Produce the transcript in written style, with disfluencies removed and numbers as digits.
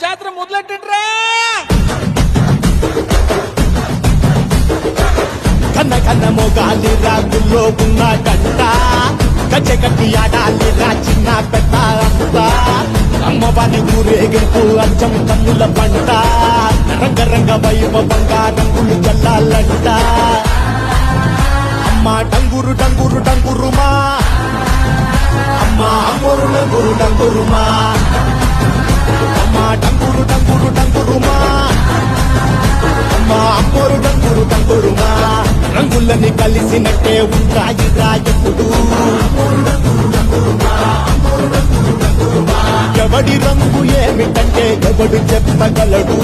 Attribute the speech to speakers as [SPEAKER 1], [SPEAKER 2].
[SPEAKER 1] జాతర మొదలెట్టండిరా.
[SPEAKER 2] కన్న కన్న మొగాలి రాగుల్లో ఉన్న గంట గజ్జె కట్టి ఆడాలి రా చిన్న పెట్ట అంతా అమ్మవారి ఊరేగింపు అచ్చం కన్నుల పంట రంగరంగ వైభవంగా రంగులు చల్లాలంట అమ్మ డంగురు డంగురు డంగురుమా అమ్మ అమ్మోరు డంగురు డంగురుమా అమ్మ డంగురు డంగురు డంగురుమా అమ్మ అమ్మోరు డంగురు డంగురుమా రంగులని కలిసినట్టే ఉంటాయి రాయకుడు ఎవడి రంగు ఏమిటంటే ఎవడు చెప్పగలడు